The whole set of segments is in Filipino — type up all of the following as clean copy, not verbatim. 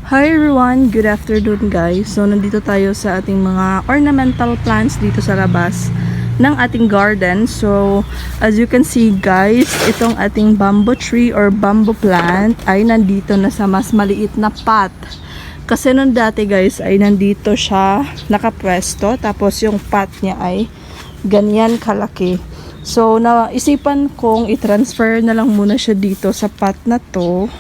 Hi everyone! Good afternoon guys. So nandito tayo sa ating mga ornamental plants dito sa labas ng ating garden. So as you can see guys, itong ating bamboo tree or bamboo plant ay nandito na sa mas maliit na pot. Kasi nung dati guys ay nandito siya nakapwesto, tapos yung pot niya ay ganyan kalaki. So naisipan kong i-transfer na lang muna siya dito sa pot na to.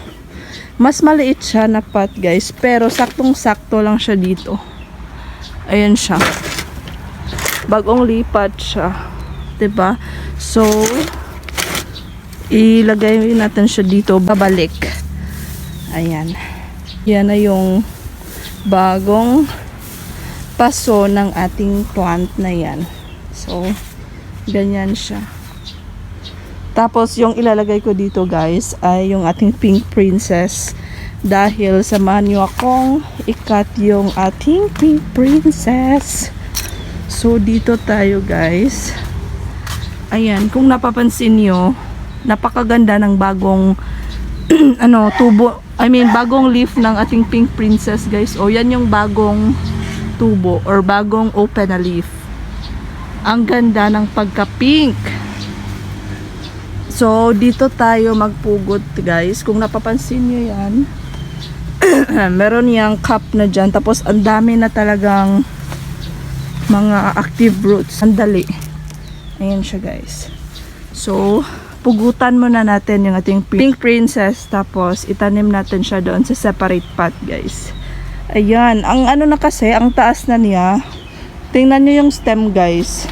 Mas maliit siya na pot guys, pero saktong-sakto lang siya dito. Ayan siya. Bagong lipat siya. 'Di ba? So ilagay natin siya dito, babalik. Ayan. Yan na yung bagong paso ng ating plant na yan. So ganyan siya. Tapos yung ilalagay ko dito guys ay yung ating pink princess, dahil samahan nyo akong ikat yung ating pink princess. So dito tayo guys. Ayan, kung napapansin nyo, napakaganda ng bagong tubo, bagong leaf ng ating pink princess guys. O yan yung bagong tubo or bagong open na leaf. Ang ganda ng pagka-pink. So, dito tayo magpugot guys. Kung napapansin nyo yan, meron yang cup na dyan. Tapos, ang dami na talagang mga active roots. Ang dali. Ayan siya guys. So, pugutan muna natin yung ating pink princess. Tapos, itanim natin siya doon sa separate pot guys. Ayan. Ang na kasi, ang taas na niya. Tingnan nyo yung stem guys.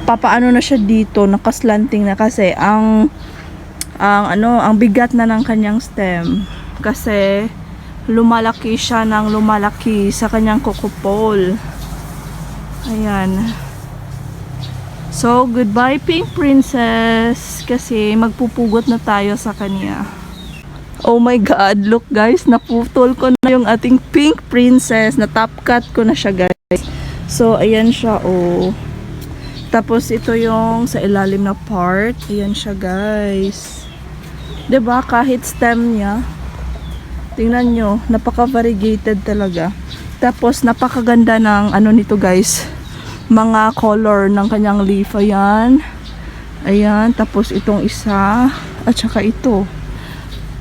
Papaano na siya dito, nakaslanting na kasi ang bigat na ng kanyang stem kasi lumalaki siya ng lumalaki sa kanyang kukupol. Ayan. So goodbye pink princess, kasi magpupugot na tayo sa kanya. Oh my god, look guys, naputol ko na yung ating pink princess, na top cut ko na siya guys. So ayan siya, oh. Tapos ito yung sa ilalim na part. Ayan siya guys. 'Di ba kahit stem niya, tingnan nyo, napaka-variegated talaga. Tapos napakaganda ng nito guys, mga color ng kanyang leaf. Ayan. Ayan, tapos itong isa at saka ito.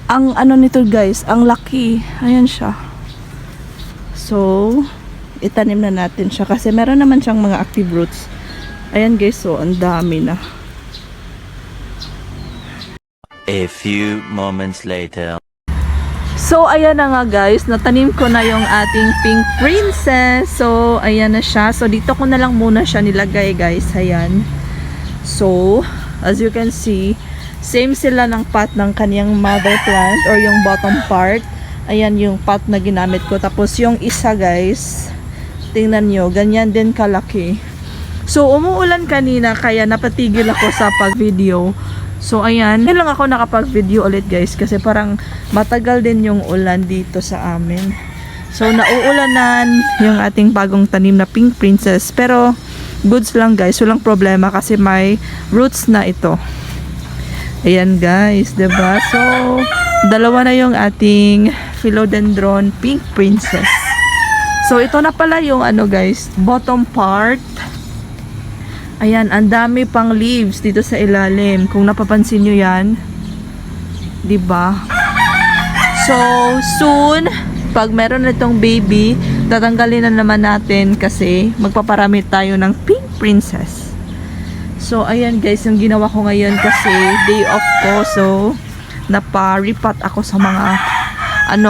Ang nito guys, ang laki. Ayan siya. So itanim na natin siya kasi meron naman siyang mga active roots. Ayan guys, so ang dami na. A few moments later. So ayan na nga guys, natanim ko na yung ating pink princess. So ayan na siya. So dito ko na lang muna siya nilagay guys. Ayan. So as you can see, same sila ng pot ng kaniyang mother plant or yung bottom part. Ayan yung pot na ginamit ko. Tapos yung isa guys, tingnan nyo, ganyan din kalaki. So, umuulan kanina kaya napatigil ako sa pag-video. So, ayan. Ngayon lang ako nakapag-video ulit guys kasi parang matagal din yung ulan dito sa amin. So, nauulanan yung ating bagong tanim na pink princess. Pero, goods lang guys. Walang problema kasi may roots na ito. Ayan guys, diba? So, dalawa na yung ating philodendron pink princess. So, ito na pala yung guys, bottom part. Ayan, ang dami pang leaves dito sa ilalim. Kung napapansin nyo yan. Diba? So, soon, pag meron na itong baby, tatanggalin na naman natin kasi magpaparami tayo ng pink princess. So, ayan guys, yung ginawa ko ngayon kasi day off ko. So, napa-repot ako sa mga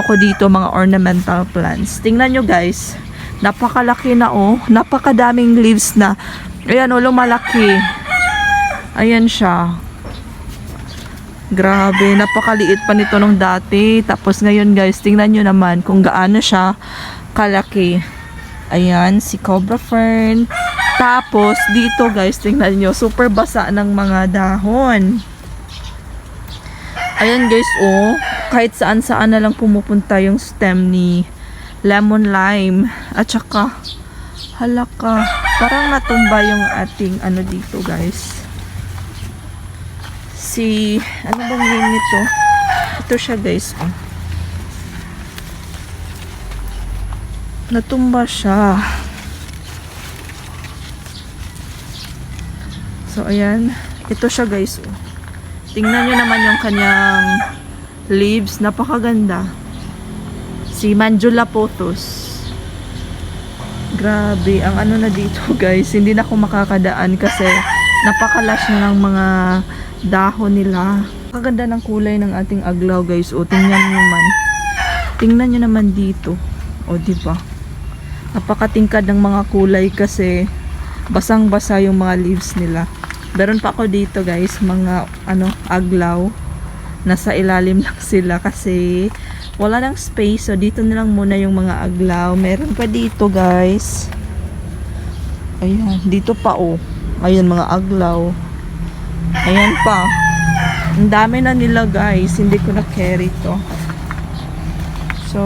ko dito, mga ornamental plants. Tingnan nyo guys, napakalaki na oh. Napakadaming leaves na. Ayan, lumalaki. Ayan siya. Grabe, napakaliit pa nito nung dati. Tapos ngayon guys, tingnan nyo naman kung gaano siya kalaki. Ayan, si cobra fern. Tapos, dito guys, tingnan nyo, super basa ng mga dahon. Ayan guys, oh. Kahit saan-saan na lang pumupunta yung stem ni lemon lime. At saka, halaka. Parang natumba yung ating dito guys. Ano bang name nito? Ito siya guys. Natumba siya. So, ayan. Ito siya, guys. Tingnan nyo naman yung kanyang leaves. Napakaganda. Si Manjula Pothos. Grabe. Ang ano na dito, guys. Hindi na ako makakadaan kasi napakalash na ng mga dahon nila. Napakaganda ng kulay ng ating aglaw, guys. O, tingnan nyo naman. Tingnan nyo naman dito. O, diba? Napakatingkad ng mga kulay kasi basang-basa yung mga leaves nila. Meron pa ako dito, guys, mga aglaw. Nasa ilalim lang sila kasi wala nang space. So dito na lang muna yung mga aglaw. Meron pa dito, guys. Ayan, dito pa Ayan, mga aglaw. Ayan pa. Ang dami na nila, guys. Hindi ko na carry to. So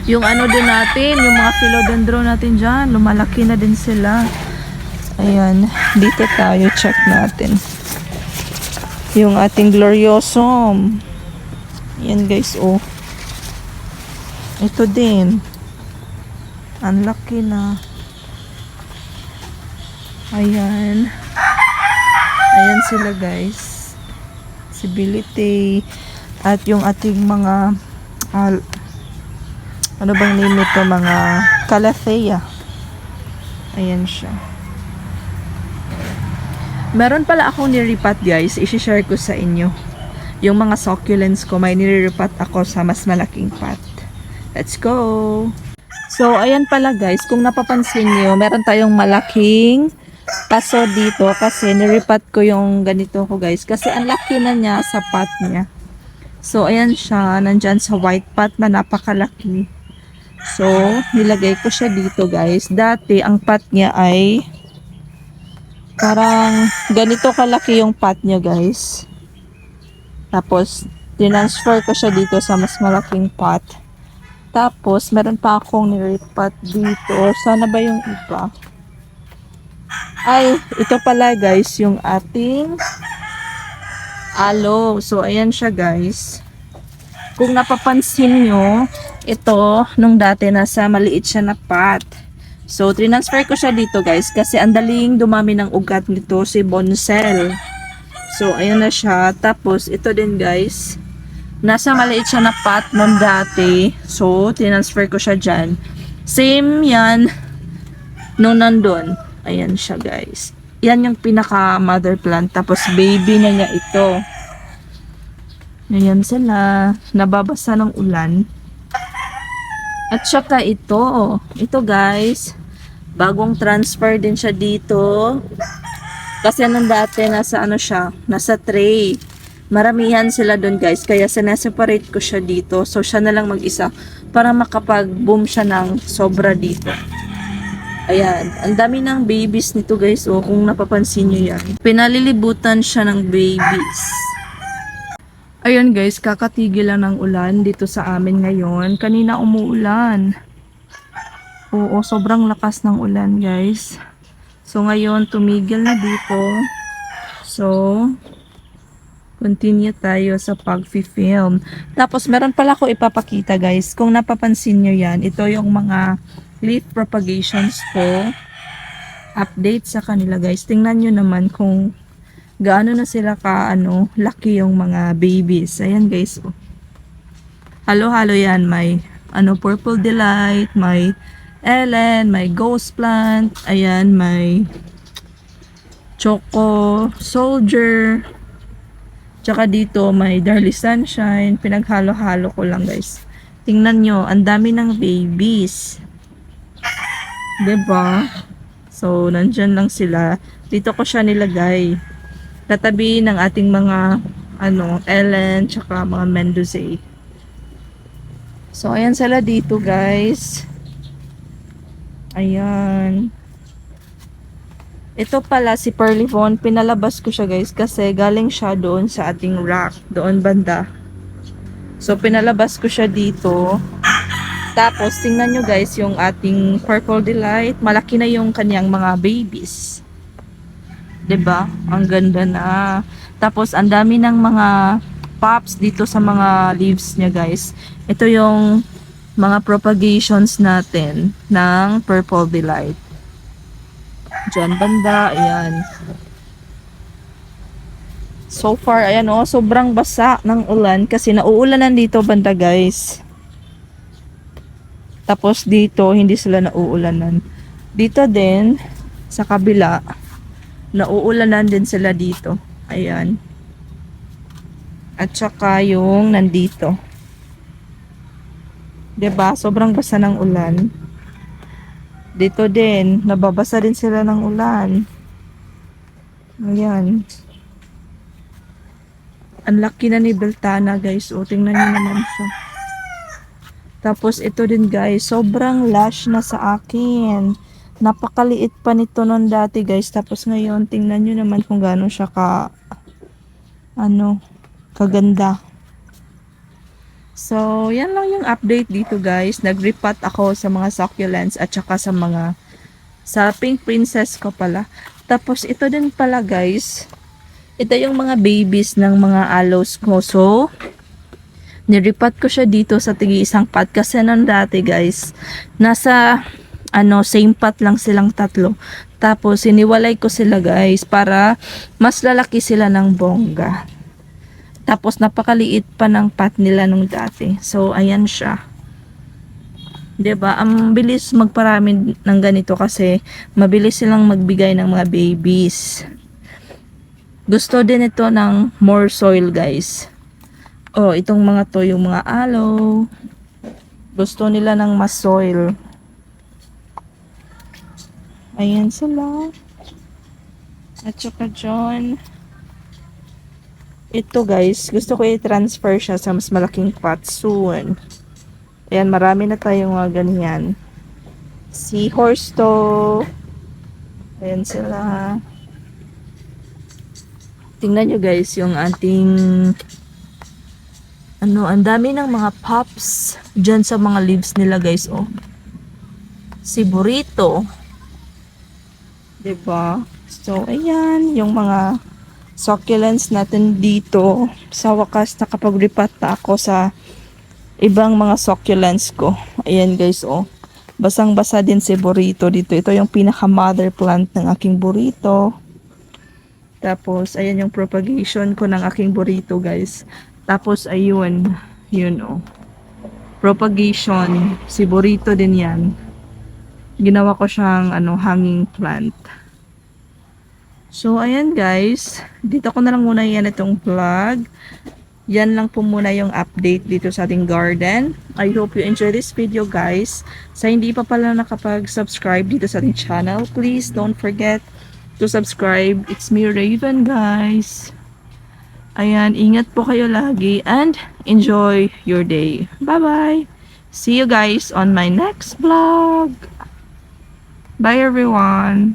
yung din natin, yung mga philodendron natin dyan, lumalaki na din sila. Ayan, dito tayo, check natin. Yung ating gloriosum. Ayan, guys, Ito din. Ang laki na. Ayan. Ayan sila, guys. Sibility. At yung ating mga ano bang name ito? Mga Calathea. Ayan siya. Meron pala akong niripat, guys. I-share ko sa inyo. Yung mga succulents ko, may niripat ako sa mas malaking pot. Let's go! So, ayan pala, guys. Kung napapansin nyo, meron tayong malaking paso dito kasi niripat ko yung ganito ko, guys. Kasi ang laki na niya sa pot niya. So, ayan siya. Nandyan sa white pot na napakalaki. So, nilagay ko siya dito, guys. Dati, ang pot niya ay parang ganito kalaki yung pot niya, guys. Tapos, transfer ko siya dito sa mas malaking pot. Tapos, meron pa akong niripat dito. Sana ba yung iba? Ay, ito pala, guys, yung ating aloe. So, ayan siya, guys. Kung napapansin nyo, ito, nung dati nasa maliit siya na pot. So, transfer ko siya dito, guys, kasi ang daling dumami ng ugat nito, si Boncel. So, ayan na siya. Tapos, ito din, guys. Nasa maliit siya na pot nung dati. So, transfer ko siya dyan. Same yan nung nandun. Ayan siya, guys. Yan yung pinaka-mother plant. Tapos, baby na niya ito. Ayan sila. Nababasa ng ulan. At saka ito. Ito, guys. Bagong transfer din siya dito. Kasi nung dati, nasa siya? Nasa tray. Maramihan sila dun, guys. Kaya sineseparate ko siya dito. So, siya na lang mag-isa. Para makapag-boom siya ng sobra dito. Ayan. Ang dami ng babies nito, guys. Kung napapansin nyo yan. Pinalilibutan siya ng babies. Ayun, guys, kakatigil lang ng ulan dito sa amin ngayon. Kanina umuulan. Oo, sobrang lakas ng ulan, guys. So, ngayon, tumigil na dito. So, continue tayo sa pag-film. Tapos, meron pala ako ipapakita, guys. Kung napapansin nyo yan, ito yung mga leaf propagations ko. Update sa kanila, guys. Tingnan nyo naman kung gaano na sila laki yung mga babies. Ayan, guys. Halo-halo yan. May Purple Delight, may Ellen, may Ghost Plant, ayan, may Choco Soldier, tsaka dito may Darly Sunshine. Pinaghalo-halo ko lang, guys. Tingnan nyo, ang dami ng babies. Diba? So, nandyan lang sila. Dito ko siya nilagay. Tatabi ng ating mga Ellen, tsaka mga Mendoza. So, ayan sila dito, guys. Ayan. Ito pala si Perlivon, pinalabas ko siya, guys, kasi galing siya doon sa ating rack, doon banda. So, pinalabas ko siya dito. Tapos, tingnan nyo, guys, yung ating Purple Delight. Malaki na yung kanyang mga babies. 'Di ba? Ang ganda na. Tapos ang dami ng mga pops dito sa mga leaves niya, guys. Ito yung mga propagations natin ng purple delight. Diyan banda, ayan. So far, ayan oh, sobrang basa ng ulan kasi nauulanan dito banda guys. Tapos dito, hindi sila nauulanan. Dito din, sa kabila, nauulanan din sila dito. Ayan. At saka yung nandito. 'Di ba? Sobrang basa ng ulan. Dito din, nababasa din sila ng ulan. Ayan. Ang laki na ni Beltana guys. O, tingnan nyo naman siya. Tapos ito din guys, sobrang lush na sa akin. Napakaliit pa nito noon dati guys. Tapos ngayon, tingnan nyo naman kung gaano siya kaganda. So, yan lang yung update dito guys. Nag-repot ako sa mga succulents at saka sa pink princess ko pala. Tapos ito din pala guys. Ito yung mga babies ng mga aloes ko. So, nirepot ko siya dito sa tigi-isang pot. Kasi nang dati guys, nasa same pot lang silang tatlo. Tapos, siniwalay ko sila guys para mas lalaki sila ng bongga. Tapos, napakaliit pa ng pot nila nung dati. So, ayan siya. 'Di ba? Ang bilis magparami ng ganito kasi mabilis silang magbigay ng mga babies. Gusto din ito ng more soil, guys. Oh, itong mga to, yung mga aloe. Gusto nila ng mas soil. Ayan sila. At saka dyan. Ito, guys. Gusto ko i-transfer siya sa mas malaking pot soon. Ayan, marami na tayong mga ganyan. Seahorse to. Ayan sila. Tingnan nyo guys, yung ating ang dami ng mga pops dyan sa mga leaves nila guys, oh. Si Burrito. 'Di ba? So, ayan, yung mga succulents natin dito. Sa wakas, nakapag-repot na ako sa ibang mga succulents ko. Ayan guys, oh. Basang-basa din si Burrito dito. Ito yung pinaka-mother plant ng aking Burrito. Tapos, ayan yung propagation ko ng aking Burrito, guys. Tapos, ayun. Yun, oh. Propagation. Si Burrito din yan. Ginawa ko siyang, hanging plant. So, ayan, guys. Dito ko na lang muna yan itong vlog. Yan lang po muna yung update dito sa ating garden. I hope you enjoy this video, guys. Sa hindi pa pala nakapag-subscribe dito sa ating channel, please don't forget to subscribe. It's me, Raven, guys. Ayan, ingat po kayo lagi and enjoy your day. Bye-bye. See you guys on my next vlog. Bye, everyone.